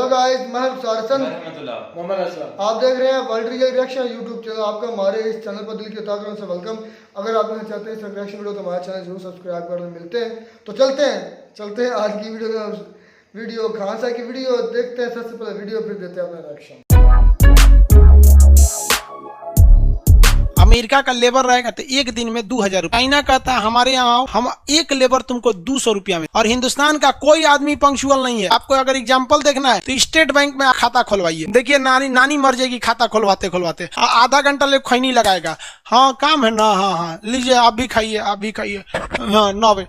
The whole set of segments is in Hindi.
हेलो गाइस, मैं सारसन मोहम्मद असलम। आप देख रहे हैं world real reaction YouTube channel. आपका हमारे इस चैनल पर दिल की तहे से वेलकम। अगर आप नहीं चाहते इस रिएक्शन वीडियो तो हमारा चैनल जरूर सब्सक्राइब कर लें। मिलते हैं तो चलते हैं आज की वीडियो कहाँ से की वीडियो देखते हैं। सबसे पहले वीडियो फिर देते हैं अपना रिएक्शन। अमेरिका का लेबर रहेगा तो एक दिन में 2000 रुपया। चाइना कहता है हमारे यहाँ आओ, हम एक लेबर तुमको 200 रुपया में। और हिंदुस्तान का कोई आदमी पंक्चुअल नहीं है। आपको अगर एग्जांपल देखना है तो स्टेट बैंक में खाता खुलवाइए। देखिए नानी मर जाएगी खाता खुलवाते आधा घंटा ले खैनी लगाएगा। हाँ काम है ना, हाँ लीजिए आप भी खाइए हाँ 9 बजे।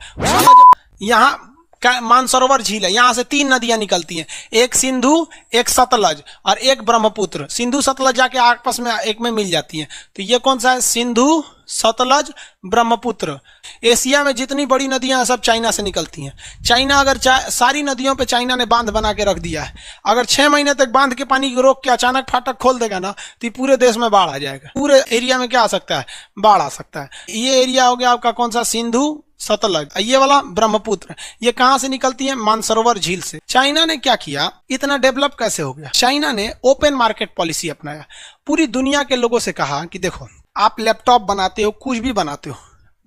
यहाँ मानसरोवर झील है, यहाँ से 3 नदियां निकलती हैं, एक सिंधु, एक सतलज और एक ब्रह्मपुत्र। सिंधु सतलज जाके आपस में एक में मिल जाती हैं। तो ये कौन सा है? सिंधु, सतलज, ब्रह्मपुत्र। एशिया में जितनी बड़ी नदियां हैं सब चाइना से निकलती हैं। चाइना अगर सारी नदियों पे चाइना ने बांध बना के रख दिया है। अगर 6 महीने तक बांध के पानी को रोक के अचानक फाटक खोल देगा ना तो पूरे देश में बाढ़ आ जाएगा। पूरे एरिया में क्या आ सकता है? बाढ़ आ सकता है। ये एरिया हो गया आपका कौन सा? सिंधु, सतलज। ये वाला ब्रह्मपुत्र। ये कहां से निकलती है? मानसरोवर झील से। चाइना ने क्या किया? इतना डेवलप कैसे हो गया? चाइना ने ओपन मार्केट पॉलिसी अपनाया। पूरी दुनिया के लोगों से कहा कि देखो आप लैपटॉप बनाते हो, कुछ भी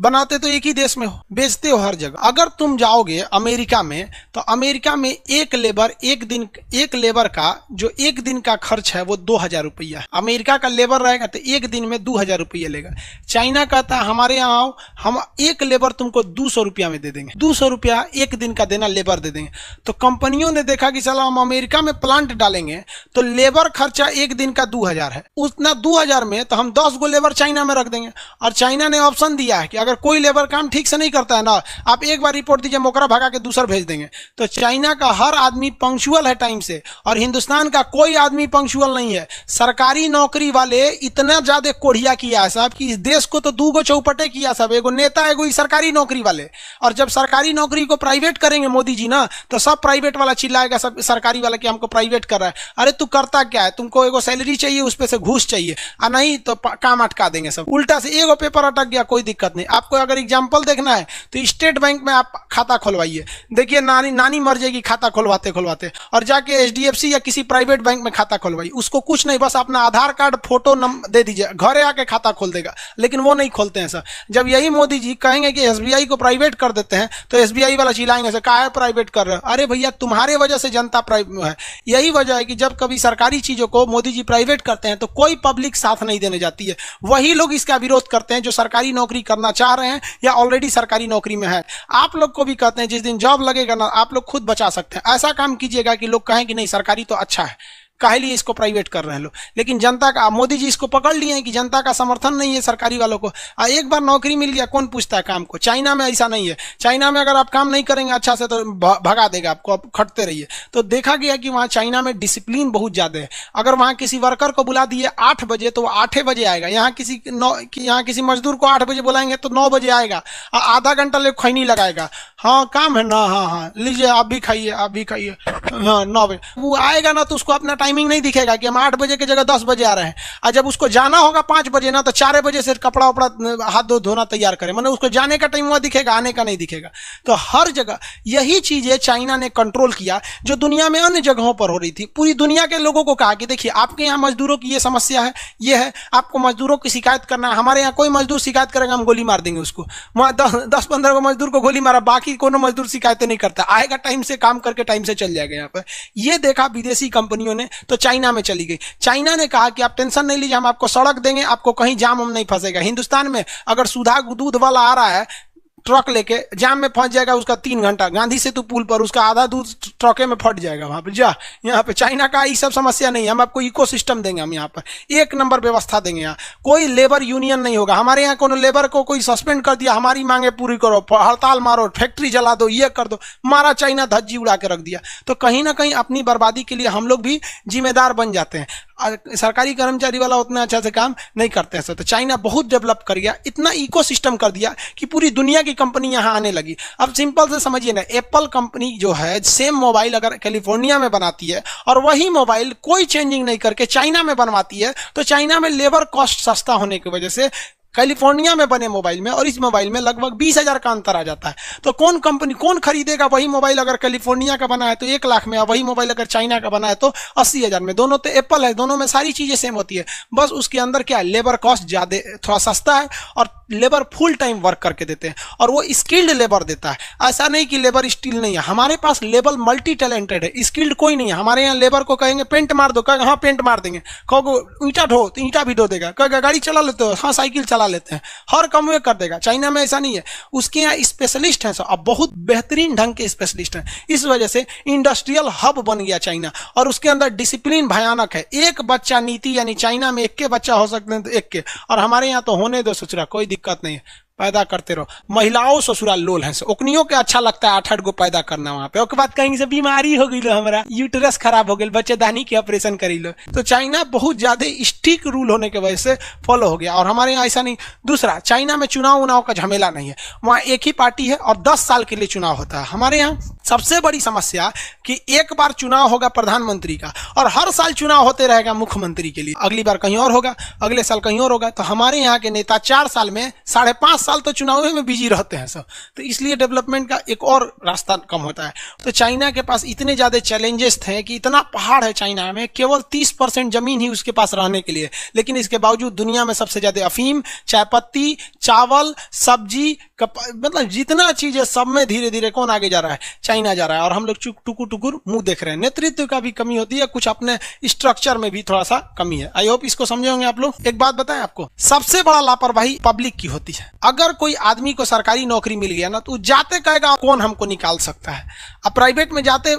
बनाते तो एक ही देश में हो, बेचते हो हर जगह। अगर तुम जाओगे अमेरिका में तो अमेरिका में एक लेबर का जो एक दिन का खर्च है वो 2000 रुपया है। अमेरिका का लेबर रहेगा तो एक दिन में 2000 रुपया लेगा। चाइना कहता है हमारे यहाँ आओ, हम एक लेबर तुमको 200 रुपया में दे देंगे। 200 रुपया एक दिन का देना लेबर दे देंगे। तो कंपनियों ने देखा कि चलो हम अमेरिका में प्लांट डालेंगे तो लेबर खर्चा एक दिन का 2000 है। उतना 2000 में तो हम 10 गो लेबर चाइना में रख देंगे। और चाइना ने ऑप्शन दिया है कि अगर कोई लेबर काम ठीक से नहीं करता है ना, आप एक बार रिपोर्ट दीजिए, मोकरा भगा के दूसरा भेज देंगे। तो चाइना का हर आदमी पंक्चुअल है टाइम से, और हिंदुस्तान का कोई आदमी पंक्चुअल नहीं है। सरकारी नौकरी वाले इतना ज्यादा कोढ़िया किया है साहब कि इस देश को तो 2 गो चौपटे किया सब। एगो नेता, एगो सरकारी नौकरी वाले। और जब सरकारी नौकरी को प्राइवेट करेंगे मोदी जी ना तो सब प्राइवेट वाला चिल्लाएगा, सब सरकारी वाला कि हमको प्राइवेट कर रहा है। अरे तू करता क्या है? तुमको एगो सैलरी चाहिए, उस पे से घूस चाहिए, और नहीं तो काम अटका देंगे सब। उल्टा से एगो पेपर अटक गया कोई दिक्कत नहीं। आपको अगर एग्जांपल देखना है तो स्टेट बैंक में आप खाता खुलवाइए। देखिए नानी मर जाएगी खाता खुलवाते और जाके एचडीएफसी या किसी प्राइवेट बैंक में खाता खुलवाइए। उसको कुछ नहीं, बस अपना आधार कार्ड फोटो दे दीजिए, घरे आके खाता खोल देगा। लेकिन वो नहीं खोलते हैं सर। जब यही मोदी जी कहेंगे कि एसबीआई को प्राइवेट कर देते हैं तो एसबीआई वाला चिल्लाएंगे सर काहे प्राइवेट कर रहे हो? अरे भैया तुम्हारे वजह से जनता प्राइवेट है। यही वजह है कि जब कभी सरकारी चीजों को मोदी जी प्राइवेट करते हैं तो कोई पब्लिक साथ नहीं देने जाती है। वही लोग इसका विरोध करते हैं जो सरकारी नौकरी करना चाह रहे हैं या ऑलरेडी सरकारी नौकरी में है। आप लोग को भी कहते हैं जिस दिन जॉब लगेगा ना आप लोग खुद बचा सकते हैं। ऐसा काम कीजिएगा कि लोग कहें कि नहीं सरकारी तो अच्छा है, काहे लिए इसको प्राइवेट कर रहे हैं लोग। लेकिन जनता का, मोदी जी इसको पकड़ लिए हैं कि जनता का समर्थन नहीं है सरकारी वालों को। एक बार नौकरी मिल गया कौन पूछता है काम को? चाइना में ऐसा नहीं है। चाइना में अगर आप काम नहीं करेंगे अच्छा से तो भगा देगा आपको, आप खटते रहिए। तो देखा गया कि वहाँ चाइना में डिसिप्लिन बहुत ज्यादा है। अगर वहाँ किसी वर्कर को बुला दिए 8 बजे तो वो 8 बजे आएगा। यहाँ किसी मजदूर को 8 बजे बुलाएंगे तो 9 बजे आएगा, आधा घंटा ले खैनी लगाएगा। हाँ काम है ना, हाँ लीजिए आप भी खाइए हाँ 9 बजे। वो आएगा ना तो उसको अपना टाइमिंग नहीं दिखेगा कि हम 8 बजे की जगह 10 बजे आ रहे हैं। और जब उसको जाना होगा 5 बजे ना तो 4 बजे से कपड़ा वपड़ा हाथ धोना तैयार करें, मतलब उसको जाने का टाइम हुआ दिखेगा, आने का नहीं दिखेगा। तो हर जगह यही चीजें चाइना ने कंट्रोल किया जो दुनिया में अन्य जगहों पर हो रही थी। पूरी दुनिया के लोगों को कहा कि देखिए आपके यहाँ मजदूरों की ये समस्या है, ये है, आपको मजदूरों की शिकायत करना है। हमारे यहाँ कोई मजदूर शिकायत करेगा हम गोली मार देंगे उसको। 10-15 को मजदूर को गोली मारा, बाकी कोनो मजदूर शिकायतें नहीं करता, आएगा टाइम से, काम करके टाइम से चल जाएगा यहाँ पर। ये देखा विदेशी कंपनियों ने तो चाइना में चली गई। चाइना ने कहा कि आप टेंशन नहीं लीजिए, हम आपको सड़क देंगे, आपको कहीं जाम हम नहीं फंसेगा। हिंदुस्तान में अगर सुधा दूध वाला आ रहा है ट्रक लेके, जाम में फंस जाएगा उसका 3 घंटा। गांधी सेतु पुल पर उसका आधा दूध ट्रके में फट जाएगा वहां पे। यहाँ पे चाइना का ये सब समस्या नहीं है। हम आपको इकोसिस्टम देंगे, हम यहाँ पर 1 नंबर व्यवस्था देंगे। यहाँ कोई लेबर यूनियन नहीं होगा। हमारे यहाँ कोनो लेबर को कोई सस्पेंड कर दिया, हमारी मांगे पूरी करो, हड़ताल मारो, फैक्ट्री जला दो, ये कर दो, मारा चाइना धज्जी उड़ा के रख दिया। तो कहीं ना कहीं अपनी बर्बादी के लिए हम लोग भी जिम्मेदार बन जाते हैं। सरकारी कर्मचारी वाला उतना अच्छा से काम नहीं करते हैं। तो चाइना बहुत डेवलप कर गया, इतना इकोसिस्टम कर दिया कि पूरी दुनिया की कंपनी यहाँ आने लगी। अब सिंपल से समझिए ना, एप्पल कंपनी जो है सेम मोबाइल अगर कैलिफोर्निया में बनाती है और वही मोबाइल कोई चेंजिंग नहीं करके चाइना में बनवाती है तो चाइना में लेबर कॉस्ट सस्ता होने की वजह से कैलिफोर्निया में बने मोबाइल में और इस मोबाइल में लगभग 20,000 का अंतर आ जाता है। तो कौन कंपनी कौन खरीदेगा वही मोबाइल? अगर कैलिफोर्निया का बना है तो 1 लाख में, और वही मोबाइल अगर चाइना का बना है तो 80,000 में। दोनों तो एप्पल है, दोनों में सारी चीजें सेम होती है, बस उसके अंदर क्या है, लेबर कॉस्ट ज्यादा थोड़ा सस्ता है और लेबर फुल टाइम वर्क करके देते हैं और वो स्किल्ड लेबर देता है। ऐसा नहीं कि लेबर स्किल नहीं है, हमारे पास लेबर मल्टी टैलेंटेड है, स्किल्ड कोई नहीं है। हमारे यहाँ लेबर को कहेंगे पेंट मार दो, कहेगा हाँ पेंट मार देंगे, कहोगे ईंटा ढो तो ईंटा भी ढो देगा, कहेगा गाड़ी चला लेते हो, हाँ साइकिल चला लेते हैं, हर काम में कर देगा। चाइना में ऐसा नहीं है, उसके यहाँ स्पेशलिस्ट हैं सब, अब बहुत बेहतरीन ढंग के स्पेशलिस्ट हैं। इस वजह से इंडस्ट्रियल हब बन गया चाइना, और उसके अंदर डिसिप्लिन भयानक है। एक बच्चा नीति, यानी चाइना में 1 के बच्चा हो सकते हैं तो 1 के, और हमारे यहाँ तो होने दो ससुरा, कोई दिक्कत नहीं है, पैदा करते रहो। महिलाओं ससुराल लोल हैं, ओकनियों के अच्छा लगता है 8-8 गो पैदा करना वहां पे। उसके बाद कहेंगे से बीमारी हो गई लो, हमारा यूटरस खराब हो गई, बच्चेदानी के ऑपरेशन करी लो। तो चाइना बहुत ज्यादा स्ट्रिक्ट रूल होने की वजह से फॉलो हो गया, और हमारे यहाँ ऐसा नहीं। दूसरा, चाइना में चुनाव का झमेला नहीं है, वहां एक ही पार्टी है और 10 साल के लिए चुनाव होता है। हमारे यहाँ सबसे बड़ी समस्या कि एक बार चुनाव होगा प्रधानमंत्री का और हर साल चुनाव होते रहेगा मुख्यमंत्री के लिए, अगली बार कहीं और होगा, अगले साल कहीं और होगा। तो हमारे यहाँ के नेता 4 साल में 5.5 साल तो चुनाव में बिजी रहते हैं सब, तो इसलिए डेवलपमेंट का एक और रास्ता कम होता है। तो चाइना के पास इतने ज्यादा चैलेंजेस थे कि इतना पहाड़ है चाइना में, केवल 30% जमीन ही उसके पास रहने के लिए, लेकिन इसके बावजूद दुनिया में सबसे ज्यादा अफीम, चाय पत्ती, चावल, सब्जी, मतलब जितना चीज है सब में धीरे धीरे कौन आगे जा रहा है? चाइना जा रहा है, और हम लोग टुकुर टुकुर मुंह देख रहे हैं। नेतृत्व का भी कमी होती है, कुछ अपने स्ट्रक्चर में भी थोड़ा सा कमी है। आई होप इसको समझे होंगे आप लोग। एक बात बताएं आपको, सबसे बड़ा लापरवाही पब्लिक की होती है। अगर कोई आदमी को सरकारी नौकरी मिल गया ना, तो जाते कहेगा कौन हमको निकाल सकता है। अब प्राइवेट में जाते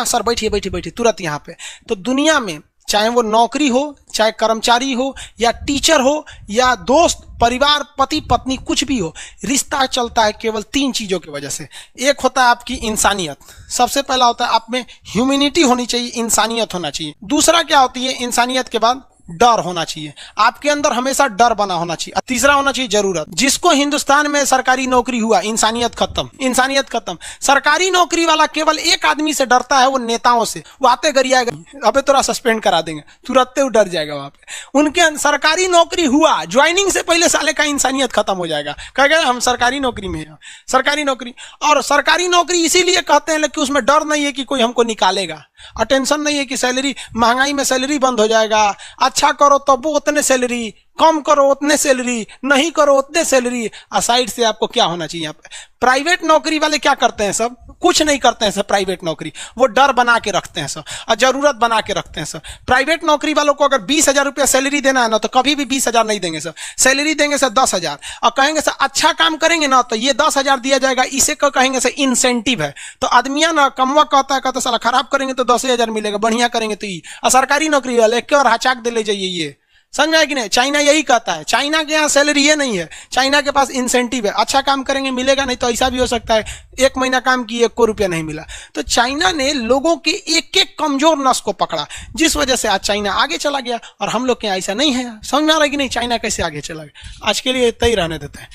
सर बैठिए बैठिए बैठिए तुरंत यहाँ पे। तो दुनिया में चाहे वो नौकरी हो, चाहे कर्मचारी हो, या टीचर हो, या दोस्त, परिवार, पति पत्नी, कुछ भी हो, रिश्ता चलता है केवल 3 चीजों की वजह से। एक होता है आपकी इंसानियत, सबसे पहला होता है आप में ह्यूमैनिटी होनी चाहिए, इंसानियत होना चाहिए। दूसरा क्या होती है इंसानियत के बाद? डर होना चाहिए, आपके अंदर हमेशा डर बना होना चाहिए। तीसरा होना चाहिए जरूरत। जिसको हिंदुस्तान में सरकारी नौकरी हुआ, इंसानियत खत्म, इंसानियत खत्म। सरकारी नौकरी वाला केवल एक आदमी से डरता है, वो नेताओं से। वो आते गरियाएगा, अबे तोरा सस्पेंड करा देंगे, तुरंत वो डर जाएगा वहां पे। उनके सरकारी नौकरी हुआ, ज्वाइनिंग से पहले साले का इंसानियत खत्म हो जाएगा, कहेगा हम सरकारी नौकरी में हैं, सरकारी नौकरी। और सरकारी नौकरी इसीलिए कहते हैं कि उसमें डर नहीं है कि कोई हमको निकालेगा, और टेंशन नहीं है कि सैलरी, महंगाई में सैलरी बंद हो जाएगा, अच्छा करो तो वो उतने सैलरी, कम करो उतने सैलरी, नहीं करो उतने सैलरी। साइड से आपको क्या होना चाहिए यहाँ पे? प्राइवेट नौकरी वाले क्या करते हैं सब? कुछ नहीं करते हैं सब प्राइवेट नौकरी, वो डर बना के रखते हैं सब, और जरूरत बना के रखते हैं सब। प्राइवेट नौकरी वालों को अगर 20,000 रुपया सैलरी देना है ना, तो कभी भी 20,000 नहीं देंगे सर, सैलरी देंगे सर 10,000, और कहेंगे सर अच्छा काम करेंगे ना तो ये 10,000 दिया जाएगा, इसे कहेंगे सर इंसेंटिव है। तो आदमिया ना कमवा कहता साला खराब करेंगे तो 10,000 मिलेगा, बढ़िया करेंगे तो ये। और सरकारी नौकरी वाले एक और हचाक दे ले जाइए, ये समझ में आया कि नहीं? चाइना यही कहता है, चाइना के यहाँ सैलरी ये नहीं है, चाइना के पास इंसेंटिव है, अच्छा काम करेंगे मिलेगा, नहीं तो ऐसा भी हो सकता है 1 महीना काम किए 1 रुपया नहीं मिला। तो चाइना ने लोगों के एक एक कमजोर नस को पकड़ा, जिस वजह से आज चाइना आगे चला गया, और हम लोग के यहाँ ऐसा नहीं है। समझ में आ रहा है कि नहीं चाइना कैसे आगे चला गया? आज के लिए इतना ही रहने देते हैं।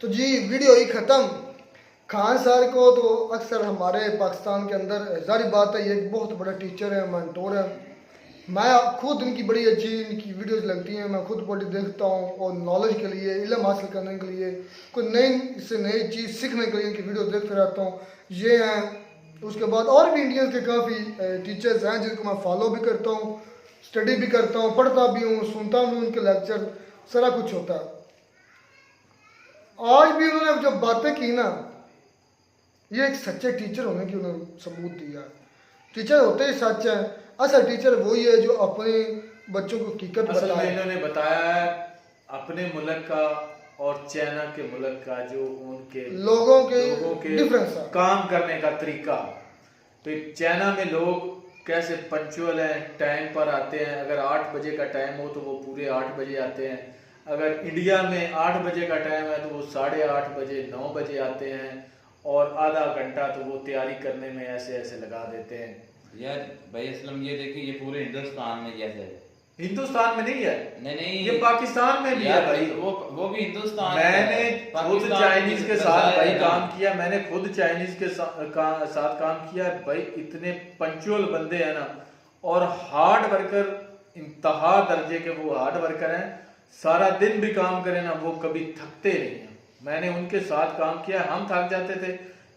तो जी वीडियो ही खत्म। खान सर को तो अक्सर हमारे पाकिस्तान के अंदर, जारी बात है, ये एक बहुत बड़ा टीचर है, मेंटोर है। मैं खुद इनकी बड़ी अच्छी इनकी वीडियोस लगती हैं, मैं खुद बड़ी देखता हूँ, और नॉलेज के लिए, इल्म हासिल करने के लिए, कोई इससे नई चीज़ सीखने के लिए इनकी वीडियो देखते रहता हूँ। ये हैं। उसके बाद और भी इंडियंस के काफ़ी टीचर्स हैं जिनको मैं फॉलो भी करता हूँ, स्टडी भी करता हूँ, पढ़ता भी हूँ, सुनता भी हूँ उनके लेक्चर, सारा कुछ होता है। आज भी उन्होंने जब बातें की ना, ये एक सच्चे टीचर होने की उन्होंने सबूत दिया। टीचर होते ही सच है, असल टीचर वही है जो अपने बच्चों को हकीकत बताया। इन्होंने बताया है अपने मुल्क का और चाइना के मुल्क का, जो उनके लोगों के डिफरेंस है, काम करने का तरीका। तो चाइना में लोग कैसे पंचुअल हैं, टाइम पर आते हैं। अगर 8 बजे का टाइम हो तो वो पूरे 8 बजे आते हैं। अगर इंडिया में 8 बजे का टाइम है तो वो 8:30 बजे 9 बजे आते हैं, और आधा घंटा तो वो तैयारी करने में ऐसे ऐसे लगा देते हैं। यार भाई असलम, ये देखिए ये पूरे हिंदुस्तान में जैसे है। हिंदुस्तान में नहीं है, नहीं ये पाकिस्तान में भी है भाई। वो भी हिंदुस्तान। मैंने खुद चाइनीज के साथ भाई काम किया, मैंने खुद चाइनीज के साथ काम किया भाई। इतने पंचुअल बंदे हैं ना, और हार्ड वर्कर, इंतहा दर्जे के वो हार्ड वर्कर हैं। सारा दिन भी काम करें ना, वो कभी थकते नहीं हैं। मैंने उनके साथ काम किया, हम थक जाते थे,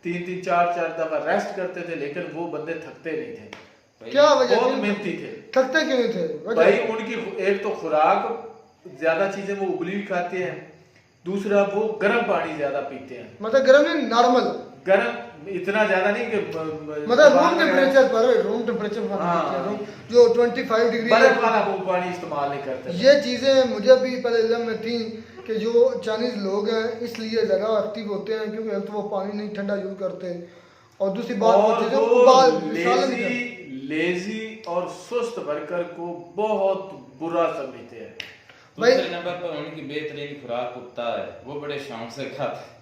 3-3 4-4 दफा रेस्ट करते थे, लेकिन वो बंदे थकते नहीं थे। क्या वजह बहुत थी? मेहनती थे थकते क्यों नहीं थे? भाई। उनकी एक तो खुराक ज्यादा चीजें वो उबली हुई खाते हैं, दूसरा वो गर्म पानी ज्यादा पीते हैं। मतलब गर्म नहीं, नॉर्मल, गर्म इतना ज्यादा नहीं कि मतलब रूम टेम्परेचर पर, रूम टेम्परेचर पर हाँ। जो 25 डिग्री बर्फ वाला वो पानी इस्तेमाल नहीं करते। ये चीज़ें मुझे भी पहले इल्म में थी कि जो चाइनीज़ लोग हैं इसलिए ज़्यादा एक्टिव होते हैं, क्योंकि एक तो वो पानी नहीं ठंडा यूज़ करते, और दूसरी बात वो और चीज़ें वो उबाल सालन करते। लेजी और सुस्त वर्कर को बहुत बुरा समझते हैं। भाई- दूसरे नंबर पर उनकी बेहतरीन खुराक कुत्ता है, वो बड़े शौक से खाता है।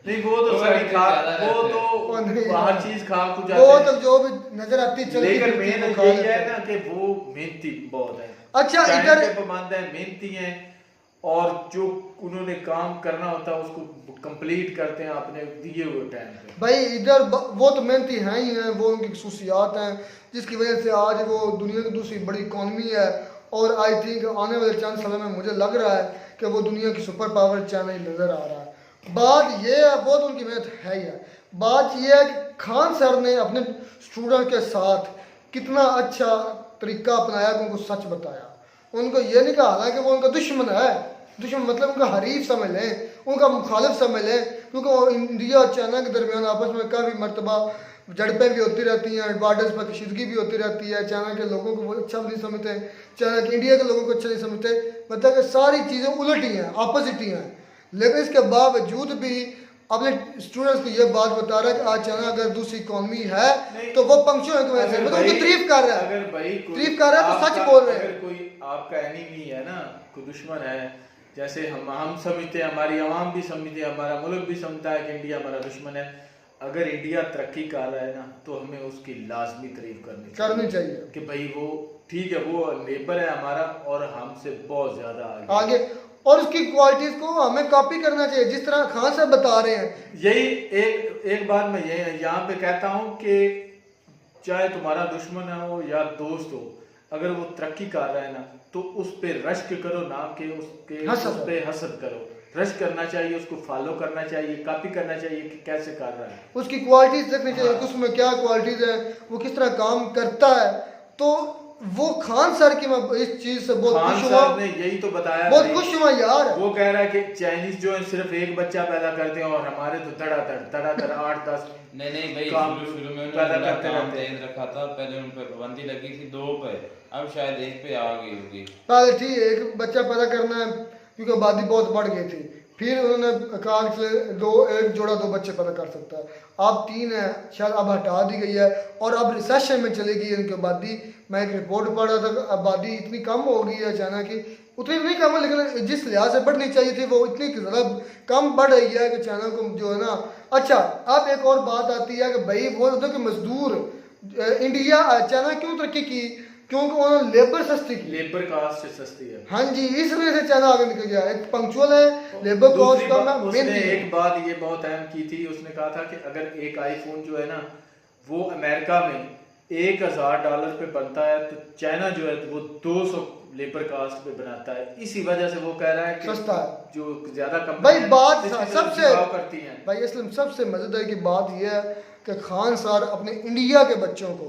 नहीं वो तो वो सभी ऐसे खा, ज्यादा वो रहते तो हैं। नहीं, हर चीज खा को वो जाते तो हैं। जो भी नजर आती चलती लेकिन फिरती मेन वो खा यही लेते है हैं। ना कि वो मेहनती बहुत है। अच्छा, टाइम इधर- पे पाबंद है, मेहनती हैं, और जो उन्होंने काम करना होता है उसको कंप्लीट करते हैं अपने दिए हुए टाइम पे। भाई इधर वो तो मेहनती हैं ही हैं, वो उनकी खसूसियात हैं जिसकी वजह से आज वो दुनिया की दूसरी बड़ी इकॉनमी है, और आई थिंक आने वाले चंद सालों में मुझे लग रहा है कि वो दुनिया की सुपर पावर चाइना नज़र आ रहा है। बात ये है, वो तो उनकी मेहनत है ही है। बात ये है कि खान सर ने अपने स्टूडेंट के साथ कितना अच्छा तरीका अपनाया कि उनको सच बताया। उनको ये नहीं कहा हालांकि वो उनका दुश्मन है, दुश्मन मतलब उनका हरीफ समझ लें, उनका मुखालिफ समझ लें, क्योंकि वो इंडिया और चाइना के दरमियान आपस में काफ़ी मरतबा झड़पें भी होती रहती हैं, बॉर्डर्स पर कशीदगी भी होती रहती है। चाइना के लोगों को वो अच्छा नहीं समझते, चाइना के इंडिया के लोगों को अच्छा नहीं समझते, मतलब कि सारी चीज़ें उलट ही हैं, ऑपोजिट ही हैं। लेकिन इसके बावजूद भी अपने स्टूडेंट्स को ये बात बता रहा है कि आज चाइना अगर दूसरी इकॉनमी है तो वो पंक्चुअल की वजह से, मतलब उनकी तारीफ कर रहा है। अगर भाई तारीफ कर रहा है तो सच बोल रहे हैं। अगर कोई आपका एनिमी है ना, कोई दुश्मन है, जैसे हम समझते हैं, हमारी आवाम भी समझते हैं, हमारा मुल्क भी समझता है कि इंडिया हमारा दुश्मन है। अगर इंडिया तरक्की कर रहा है ना तो हमें उसकी लाजमी तारीफ करनी चाहिए कि भाई वो ठीक है, वो नेबर है हमारा और हमसे बहुत ज्यादा आगे, और उसकी क्वालिटीज को हमें कॉपी करना चाहिए जिस तरह खान साहब बता रहे हैं। यही एक बात मैं ये यहाँ पे कहता हूँ कि चाहे तुम्हारा दुश्मन हो या दोस्त हो, अगर वो तरक्की कर रहा है ना तो उस पे रश्क करो, ना कि उस पे हसद करो। रश्क करना चाहिए, उसको फॉलो करना चाहिए, कॉपी करना चाहिए कि कैसे कर रहा है, उसकी क्वालिटीज देखनी चाहिए कि उसमें क्या क्वालिटीज है, वो किस तरह काम करता है। तो वो खान सर की मैं इस चीज से बहुत खुश हुआ, ने यही तो बताया, बहुत खुश हुआ यार। वो कह रहा है कि चाइनीज जो है सिर्फ एक बच्चा पैदा करते हैं और हमारे तो धड़ाधड़ 8-10 नहीं भाई, काम शुरू में पैदा उन्होंने करते काम रहते हैं। तेज रखा था। पहले उन पर पाबंदी लगी थी 2 पे, अब शायद 1 पे आ गई होगी। पहले ठीक है, एक बच्चा पैदा करना है क्योंकि आबादी बहुत बढ़ गई थी, फिर उन्होंने कहा कि एक जोड़ा 2 बच्चे पैदा कर सकता है, अब 3 है, शायद अब हटा दी गई है, और अब रिसेशन में चली गई इनकी आबादी। मैं एक रिपोर्ट पढ़ रहा था, आबादी इतनी कम हो गई है चाइना की, उतनी नहीं कम है लेकिन जिस लिहाज से बढ़नी चाहिए थी वो इतनी ज़्यादा कम बढ़ रही है कि चाइना को जो है ना। अच्छा, अब एक और बात आती है कि भाई वो होता कि मजदूर इंडिया चाइना क्यों तरक्की की, क्योंकि उन्होंने लेबर सस्ती की, लेबर कास्ट से सस्ती है। हाँ जी, इस वजह से चाइना आगे निकल गया। एक पंक्चुअल है, लेबर कॉस्ट कम है, उसने मेहनती है। एक बात ये बहुत अहम की थी, उसने कहा था कि अगर एक आईफोन जो है ना वो अमेरिका में $1000 पे बनता है तो चाइना जो है वो 200 लेबर कास्ट पे बनाता है। इसी वजह से वो कह रहा है कि सस्ता है। जो ज्यादा कम भाई बात सबसे करती हैं भाई इसलिए सबसे मजेदार की बात यह है कि खान सर अपने इंडिया के बच्चों को,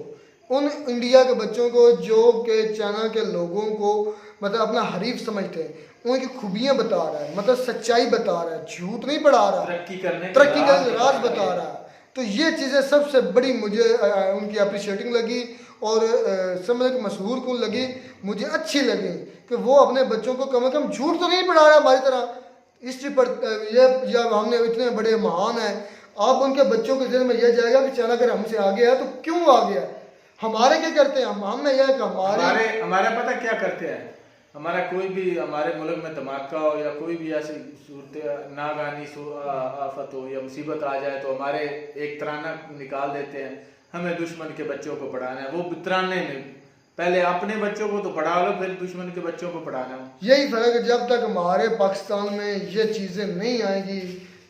उन इंडिया के बच्चों को जो कि चाइना के लोगों को मतलब अपना हरीफ समझते हैं, उनकी खूबियां बता रहा है, मतलब सच्चाई बता रहा है, झूठ नहीं पढ़ा रहा, तरक्की करने का राज बता रहा है। तो ये चीज़ें सबसे बड़ी मुझे उनकी अप्रिशिएटिंग लगी, और समझ के मशहूर कौन लगी, मुझे अच्छी लगी कि वो अपने बच्चों को कम से कम झूठ तो नहीं पढ़ा रहा हमारी तरह। हिस्ट्री पर ये जब हमने इतने बड़े महान हैं, अब उनके बच्चों के दिल में यह जाएगा कि चाइना अगर हमसे आगे है तो क्यों आ गया, हमारे क्या करते हैं, हमने यह कि हमारे पता क्या करते हैं, हमारा कोई भी हमारे मुल्क में धमाका हो या कोई भी ऐसी सूरत नागानी आफत हो या मुसीबत आ जाए तो हमारे एक तराना निकाल देते हैं, हमें दुश्मन के बच्चों को पढ़ाना है। वो तराने में पहले अपने बच्चों को तो पढ़ा लो, फिर दुश्मन के बच्चों को पढ़ाना है। यही फर्क है, जब तक हमारे पाकिस्तान में ये चीज़ें नहीं आएंगी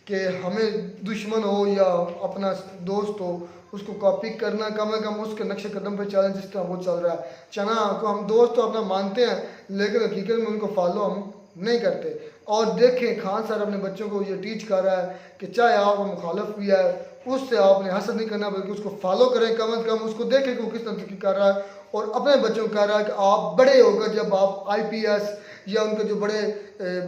कि हमें दुश्मन हो या अपना दोस्त हो उसको कॉपी करना, कम से कम उसके नक्शे कदम पे चलें जिस तरह वो चल रहा है। चाइना को हम दोस्त तो अपना मानते हैं लेकिन हकीकत में उनको फॉलो हम नहीं करते। और देखें खान सर अपने बच्चों को ये टीच कर रहा है कि चाहे आप मुखालफ भी है उससे आपने हसद नहीं करना, बल्कि उसको फॉलो करें, कम अज़ कम उसको देखें कि वो किस तरह की कर रहा है, और अपने बच्चों को कह रहा है कि आप बड़े होकर जब आप IPS या उनके जो बड़े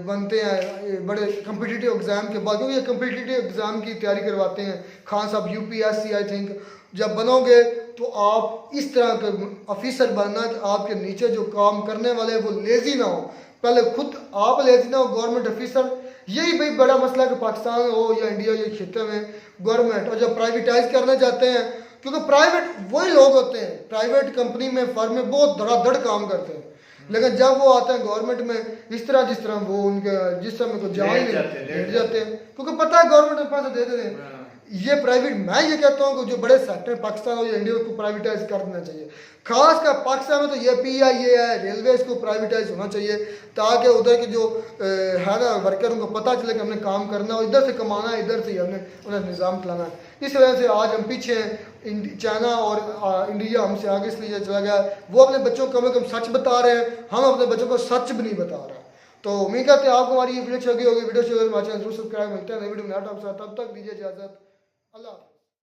बनते हैं बड़े कम्पिटिटिव एग्ज़ाम के बाद, क्योंकि ये कम्पिटिटिव एग्ज़ाम की तैयारी करवाते हैं खान साहब, UPSC आई थिंक, जब बनोगे तो आप इस तरह के ऑफिसर बनना कि आपके नीचे जो काम करने वाले हैं वो लेज़ी ना हो, पहले खुद आप लेज़ी ना हो, गवर्नमेंट ऑफिसर। यही भाई बड़ा मसला है कि पाकिस्तान हो या इंडिया या क्षेत्र में गवर्नमेंट, और जब प्राइवेटाइज करना चाहते हैं, क्योंकि प्राइवेट वही लोग होते हैं प्राइवेट कंपनी में फर्म में बहुत धड़ाधड़ काम करते हैं, लेकिन जब वो आते हैं गवर्नमेंट में इस तरह जिस तरह वो उनके जिस समय को जान ही लेट जाते हैं, क्योंकि पता है गवर्नमेंट में पैसे दे देते हैं। ये प्राइवेट, मैं ये कहता हूँ कि जो बड़े सेक्टर पाकिस्तान हो या इंडिया को प्राइवेटाइज कर देना चाहिए, खास कर पाकिस्तान में तो ये PIA है, रेलवे को प्राइवेटाइज होना चाहिए, ताकि उधर के जो है ना वर्कर उनको पता चले कि हमने काम करना और इधर से कमाना है, इधर से हमने उन्हें निज़ाम चलाना है। इस वजह से आज हम पीछे हैं, चाइना और इंडिया हमसे आगे इसलिए चला गया, वो अपने बच्चों को कम से कम सच बता रहे हैं, हम अपने बच्चों को सच भी नहीं बता रहे। तो उम्मीद करते हैं आपको हमारी ये वीडियो अच्छी लगी होगी। वीडियो अच्छी लगी हमारे चैनल जरूर सब्सक्राइब, मिलते हैं नई वीडियो में, तब तक दीजिए इजाज़त, अल्लाह।